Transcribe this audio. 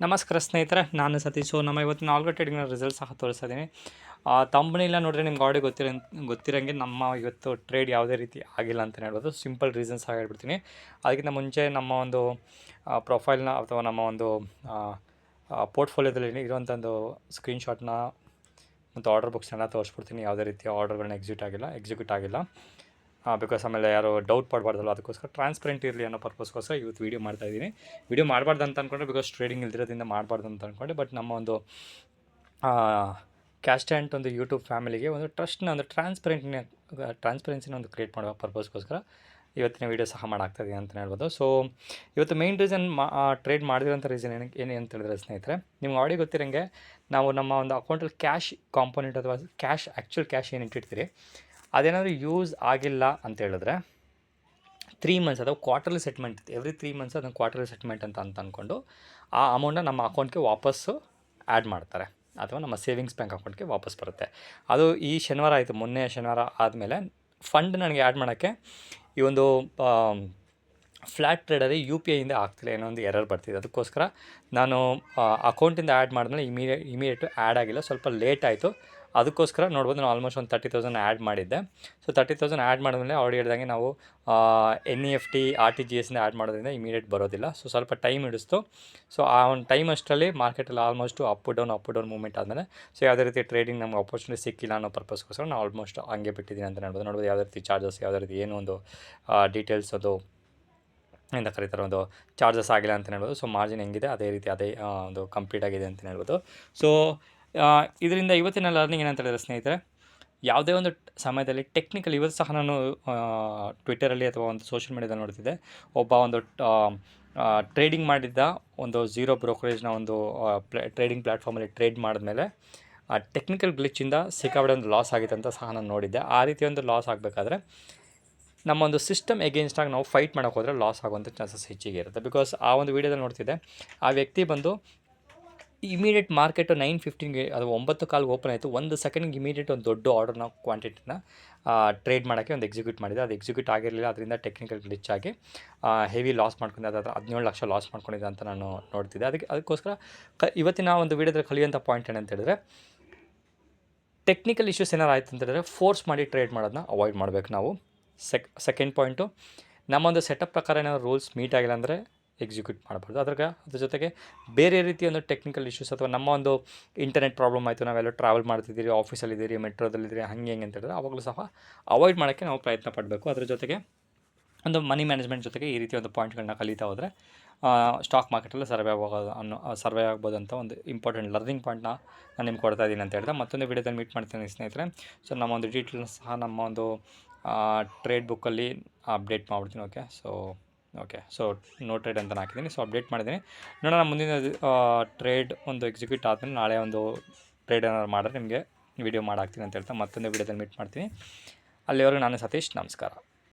ನಮಸ್ಕಾರ ಸ್ನೇಹಿತರೆ, ನಾನು ಸತೀಶ್. ನಮ್ಮ ಇವತ್ತಿನ ಆಲ್ಗೋ ಟ್ರೇಡಿಂಗ್ನ ರಿಸಲ್ಟ್ ಸಹ ತೋರಿಸ್ತಾ ಇದ್ದೀನಿ. ತಂಬನೇಲ ನೋಡಿದ್ರೆ ನಿಮ್ಗೆ ಆಲ್ರೆಡಿ ಗೊತ್ತಿರೋಂಗೆ ನಮ್ಮ ಇವತ್ತು ಟ್ರೇಡ್ ಯಾವುದೇ ರೀತಿ ಆಗಿಲ್ಲ ಅಂತಲೇ ಹೇಳ್ಬೋದು. ಸಿಂಪಲ್ ರೀಸನ್ಸ್ ಆಗಿ ಹೇಳ್ಬಿಡ್ತೀನಿ. ಅದಕ್ಕಿಂತ ಮುಂಚೆ ನಮ್ಮ ಒಂದು ಪ್ರೊಫೈಲ್ನ ಅಥವಾ ನಮ್ಮ ಒಂದು ಪೋರ್ಟ್ಫೋಲಿಯೋದಲ್ಲಿ ಇರುವಂಥ ಒಂದು ಸ್ಕ್ರೀನ್ಶಾಟ್ನ ಮತ್ತು ಆರ್ಡರ್ ಬುಕ್ಸ್ನೆಲ್ಲ ತೋರಿಸ್ಬಿಡ್ತೀನಿ. ಯಾವುದೇ ರೀತಿಯ ಆರ್ಡರ್ಗಳನ್ನ ಎಕ್ಸಿಕ್ಯೂಟ್ ಆಗಿಲ್ಲ. ಬಿಕಾಸ್ ಆಮೇಲೆ ಯಾರು ಡೌಟ್ ಪಡಬಾರ್ದಲ್ಲ, ಅದಕ್ಕೋಸ್ಕರ ಟ್ರಾನ್ಸ್ಪರೆಂಟ್ ಇರಲಿ ಅನ್ನೋ ಪರ್ಪಸ್ಗೋಸ್ಕರ ಇವತ್ತು ವೀಡಿಯೋ ಮಾಡ್ತಾಯಿದ್ದೀನಿ. ವೀಡಿಯೋ ಮಾಡಬಾರ್ದು ಅಂತ ಅಂದ್ಕೊಂಡ್ರೆ, ಬಿಕಾಸ್ ಟ್ರೇಡಿಂಗ್ ಇಲ್ದಿರೋದ್ರಿಂದ ಮಾಡಬಾರ್ದು ಅಂತ ಅಂದ್ಕೊಂಡೆ. ಬಟ್ ನಮ್ಮ ಒಂದು ಕ್ಯಾಸ್ಟೆಂಟ್ ಒಂದು ಯೂಟ್ಯೂಬ್ ಫ್ಯಾಮಿಲಿಗೆ ಒಂದು ಟ್ರಸ್ಟ್ನ ಒಂದು ಟ್ರಾನ್ಸ್ಪರೆನ್ಸಿನ ಒಂದು ಕ್ರಿಯೇಟ್ ಮಾಡೋ ಪರ್ಪಸ್ಗೋಸ್ಕರ ಇವತ್ತಿನ ವೀಡಿಯೋ ಸಹ ಮಾಡಾಗ್ತಾಯಿದ್ದೀನಿ ಅಂತಲೇ ಹೇಳ್ಬೋದು. ಸೊ ಇವತ್ತು ಮೇಯ್ನ್ ರೀಸನ್ ಟ್ರೇಡ್ ಮಾಡಿರೋಂಥ ರೀಸನ್ ಏನು ಅಂತ ಹೇಳಿದ್ರೆ ಸ್ನೇಹಿತರೆ, ನಿಮ್ಗೆ ಆಲ್ರೆಡಿ ಗೊತ್ತಿರೋಂಗೆ ನಾವು ನಮ್ಮ ಒಂದು ಅಕೌಂಟಲ್ಲಿ ಕ್ಯಾಶ್ ಕಾಂಪೋನೆಂಟ್ ಅಥವಾ ಆ್ಯಕ್ಚುಲ್ ಕ್ಯಾಶ್ ಏನು ಇಟ್ಟಿರ್ತೀರಿ, ಅದೇನಾದರೂ ಯೂಸ್ ಆಗಿಲ್ಲ ಅಂತ ಹೇಳಿದ್ರೆ 3 ಮಂತ್ಸ್ ಅಥವಾ ಕ್ವಾರ್ಟರ್ಲಿ ಸೆಟ್ಮೆಂಟ್ ಇತ್ತು. ಎವ್ರಿ 3 ಮಂತ್ಸ್ ಅದನ್ನು ಕ್ವಾರ್ಟರ್ಲಿ ಸೆಟ್ಮೆಂಟ್ ಅಂತ ಅಂದ್ಕೊಂಡು ಆ ಅಮೌಂಟನ್ನ ನಮ್ಮ ಅಕೌಂಟ್ಗೆ ವಾಪಸ್ಸು ಆ್ಯಡ್ ಮಾಡ್ತಾರೆ, ಅಥವಾ ನಮ್ಮ ಸೇವಿಂಗ್ಸ್ ಬ್ಯಾಂಕ್ ಅಕೌಂಟ್ಗೆ ವಾಪಸ್ ಬರುತ್ತೆ. ಅದು ಈ ಶನಿವಾರ ಆಯಿತು, ಮೊನ್ನೆ ಶನಿವಾರ ಆದಮೇಲೆ ಫಂಡ್ ನನಗೆ ಆ್ಯಡ್ ಮಾಡೋಕ್ಕೆ ಈ ಒಂದು ಫ್ಲ್ಯಾಟ್ ಟ್ರೇಡಲ್ಲಿ UPIಯಿಂದ ಆಗ್ತಿಲ್ಲ, ಏನೋ ಒಂದು ಎರರ್ ಬರ್ತಿದೆ. ಅದಕ್ಕೋಸ್ಕರ ನಾನು ಅಕೌಂಟಿಂದ ಆ್ಯಡ್ ಮಾಡಿದ್ಮೇಲೆ ಇಮಿಡಿಯೇಟು ಆ್ಯಡ್ ಆಗಿಲ್ಲ, ಸ್ವಲ್ಪ ಲೇಟ್ ಆಯಿತು. ಅದಕ್ಕೋಸ್ಕರ ನೋಡ್ಬೋದು, ನಾನು ಆಲ್ಮೋಸ್ಟ್ ಒಂದು 30,000 ಆ್ಯಡ್ ಮಾಡಿದ್ದೆ. ಸೊ 30,000 ಆ್ಯಡ್ ಮಾಡಿದ್ಮೇಲೆ ಆಲ್ರೆಡಿ ಹೇಳ್ದಂಗೆ ನಾವು NEFT RTGSಯಿಂದ ಆ್ಯಡ್ ಮಾಡೋದ್ರಿಂದ ಇಮಿಡಿಯೇಟ್ ಬರೋದಿಲ್ಲ. ಸೊ ಸ್ವಲ್ಪ ಟೈಮ್ ಹಿಡಿಸ್ತು. ಸೊ ಆ ಒಂದು ಟೈಮ್ ಅಷ್ಟರಲ್ಲಿ ಮಾರ್ಕೆಟಲ್ಲಿ ಆಲ್ಮೋಸ್ಟು ಅಪ್ ಡೌನ್ ಮೂವ್ಮೆಂಟ್ ಆದಮೇಲೆ ಸೊ ಯಾವುದೇ ರೀತಿ ಟ್ರೇಡಿಂಗ್ ನಮ್ಗೆ ಆಪರ್ಚುನಿಟಿ ಸಿಕ್ಕಿಲ್ಲ ಅನ್ನೋ ಪರ್ಪಸ್ಗೋಸ್ಕರ ನಾನು ಆಲ್ಮೋಸ್ಟ್ ಹಂಗೆ ಬಿಟ್ಟಿದ್ದೀನಿ ಅಂತ ನೋಡ್ಬೋದು. ಯಾವುದೇ ರೀತಿ ಚಾರ್ಜಸ್, ಯಾವುದೇ ರೀತಿ ಏನೋ ಒಂದು ಡೀಟೇಲ್ಸ್ ಅದು ಅಂತ ಕರೀತಾರೆ, ಒಂದು ಚಾರ್ಜಸ್ ಆಗಿಲ್ಲ ಅಂತ ಹೇಳ್ಬೋದು. ಸೊ ಮಾರ್ಜಿನ್ ಹೆಂಗಿದೆ ಅದೇ ರೀತಿ ಒಂದು ಕಂಪ್ಲೀಟ್ ಆಗಿದೆ ಅಂತ ಹೇಳ್ಬೋದು. ಸೊ ಇದರಿಂದ ಇವತ್ತಿನ ಲರ್ನಿಂಗ್ ಏನಂತ ಹೇಳಿದ್ರೆ ಸ್ನೇಹಿತರೆ, ಯಾವುದೇ ಒಂದು ಸಮಯದಲ್ಲಿ ಟೆಕ್ನಿಕಲ್, ಇವತ್ತು ಸಹ ನಾನು ಟ್ವಿಟ್ಟರಲ್ಲಿ ಅಥವಾ ಒಂದು ಸೋಷಿಯಲ್ ಮೀಡಿಯಾದಲ್ಲಿ ನೋಡ್ತಿದ್ದೆ, ಒಬ್ಬ ಒಂದು ಟ್ರೇಡಿಂಗ್ ಮಾಡಿದ್ದ ಒಂದು ಝೀರೋ ಬ್ರೋಕರೇಜ್ನ ಒಂದು ಟ್ರೇಡಿಂಗ್ ಪ್ಲ್ಯಾಟ್ಫಾರ್ಮಲ್ಲಿ ಟ್ರೇಡ್ ಮಾಡಿದ್ಮೇಲೆ ಟೆಕ್ನಿಕಲ್ ಗ್ಲಿಚ್ಚಿಂದ ಸಿಕ್ಕಾಪಟ್ಟೆ ಒಂದು ಲಾಸ್ ಆಗಿತ್ತು ಅಂತ ಸಹ ನಾನು ನೋಡಿದ್ದೆ. ಆ ರೀತಿ ಒಂದು ಲಾಸ್ ಆಗಬೇಕಾದ್ರೆ ನಮ್ಮ ಒಂದು ಸಿಸ್ಟಮ್ ಎಗೇನ್ಸ್ಟಾಗಿ ನಾವು ಫೈಟ್ ಮಾಡೋಕ್ಕೆ ಹೋದರೆ ಲಾಸ್ ಆಗುವಂಥ ಚಾನ್ಸಸ್ ಹೆಚ್ಚಿಗೆ ಇರುತ್ತೆ. ಬಿಕಾಸ್ ಆ ಒಂದು ವೀಡಿಯೋದಲ್ಲಿ ನೋಡ್ತಿದ್ದೆ, ಆ ವ್ಯಕ್ತಿ ಬಂದು ಇಮಿಡಿಯೇಟ್ ಮಾರ್ಕೆಟು 9:15ಗೆ ಅದು 9:15 ಓಪನ್ ಆಯಿತು. 1 ಸೆಕೆಂಡ್ಗೆ ಇಮಿಡಿಯೇಟ್ ಒಂದು ದೊಡ್ಡ ಆರ್ಡರ್ನ ಕ್ವಾಂಟಿಟಿನ ಟ್ರೇಡ್ ಮಾಡೋಕ್ಕೆ ಒಂದು ಎಕ್ಸಿಕ್ಯೂಟ್ ಮಾಡಿದೆ. ಅದು ಎಕ್ಸಿಕ್ಯೂಟ್ ಆಗಿರಲಿಲ್ಲ, ಅದರಿಂದ ಟೆಕ್ನಿಕಲ್ ಗ್ಲಿಚ್ ಆಗಿ ಹೆವಿ ಲಾಸ್ ಮಾಡ್ಕೊಂಡಿದ್ದೆ. ಅದು 17 ಲಕ್ಷ ಲಾಸ್ ಮಾಡ್ಕೊಂಡಿದ್ದೆ ಅಂತ ನಾನು ನೋಡ್ತಿದ್ದೆ. ಅದಕ್ಕೋಸ್ಕರ ಇವತ್ತಿನ ಒಂದು ವೀಡಿಯೋದಲ್ಲಿ ಕಲಿಯುವಂಥ ಪಾಯಿಂಟ್ ಏನಂತ ಹೇಳಿದ್ರೆ, ಟೆಕ್ನಿಕಲ್ ಇಶ್ಯೂಸ್ ಏನಾರು ಆಯಿತು ಅಂತ ಹೇಳಿದ್ರೆ ಫೋರ್ಸ್ ಮಾಡಿ ಟ್ರೇಡ್ ಮಾಡೋದನ್ನ ಅವಾಯ್ಡ್ ಮಾಡಬೇಕು ನಾವು. ಸೆಕೆಂಡ್ ಪಾಯಿಂಟು, ನಮ್ಮೊಂದು ಸೆಟಪ್ ಪ್ರಕಾರ ಏನಾದರೂ ರೂಲ್ಸ್ ಮೀಟ್ ಆಗಿಲ್ಲ ಅಂದರೆ ಎಕ್ಸಿಕ್ಯೂಟ್ ಮಾಡಬಾರ್ದು. ಅದ್ರ ಜೊತೆಗೆ ಬೇರೆ ರೀತಿಯ ಒಂದು ಟೆಕ್ನಿಕಲ್ ಇಶ್ಯೂಸ್ ಅಥವಾ ನಮ್ಮ ಒಂದು ಇಂಟರ್ನೆಟ್ ಪ್ರಾಬ್ಲಮ್ ಆಯಿತು, ನಾವೆಲ್ಲ ಟ್ರಾವೆಲ್ ಮಾಡ್ತಿದ್ದೀರಿ, ಆಫೀಸಲ್ಲಿದ್ದೀರಿ, ಮೆಟ್ರೋದಲ್ಲಿದ್ದೀರಿ, ಹಂಗೆ ಅಂತ ಹೇಳಿದ್ರೆ ಅವಾಗಲೂ ಸಹ ಅವಾಯ್ಡ್ ಮಾಡೋಕ್ಕೆ ನಾವು ಪ್ರಯತ್ನ ಪಡಬೇಕು. ಅದ್ರ ಜೊತೆಗೆ ಒಂದು ಮನಿ ಮ್ಯಾನೇಜ್ಮೆಂಟ್ ಜೊತೆಗೆ ಈ ರೀತಿ ಒಂದು ಪಾಯಿಂಟ್ಗಳನ್ನ ಕಲಿತಾ ಹೋದರೆ ಸ್ಟಾಕ್ ಮಾರ್ಕೆಟಲ್ಲಿ ಸರ್ವೇ ಆಗ್ಬೋದು ಅಂತ ಒಂದು ಇಂಪಾರ್ಟೆಂಟ್ ಲರ್ನಿಂಗ್ ಪಾಯಿಂಟ್ನ ನಾನು ನಿಮ್ಗೆ ಕೊಡ್ತಾ ಇದ್ದೀನಿ ಅಂತ ಹೇಳಿದೆ. ಮತ್ತೊಂದು ವೀಡಿಯೋದಲ್ಲಿ ಮೀಟ್ ಮಾಡ್ತೀನಿ ಸ್ನೇಹಿತರೆ. ಸೊ ನಮ್ಮ ಒಂದು ಡೀಟೇಲ್ನ ಸಹ ನಮ್ಮ ಒಂದು ಟ್ರೇಡ್ ಬುಕ್ಕಲ್ಲಿ ಅಪ್ಡೇಟ್ ಮಾಡಿಬಿಡ್ತೀನಿ. ಸೊ ನೋ ಟ್ರೇಡ್ ಅಂತ ಹಾಕಿದ್ದೀನಿ. ಸೊ ಅಪ್ಡೇಟ್ ಮಾಡಿದ್ದೀನಿ. ನೋಡೋಣ ಮುಂದಿನ ಟ್ರೇಡ್ ಒಂದು ಎಕ್ಸಿಕ್ಯೂಟ್ ಆದಮೇಲೆ ನಾಳೆ ಒಂದು ಟ್ರೇಡ್ ಏನಾದ್ರು ಮಾಡಿದ್ರೆ ನಿಮಗೆ ವೀಡಿಯೋ ಮಾಡಾಕ್ತೀನಿ ಅಂತ ಹೇಳ್ತಾ ಮತ್ತೊಂದು ವೀಡಿಯೋದಲ್ಲಿ ಮೀಟ್ ಮಾಡ್ತೀನಿ. ಅಲ್ಲಿವರೆಗೂ ನಾನು ಸತೀಶ್, ನಮಸ್ಕಾರ.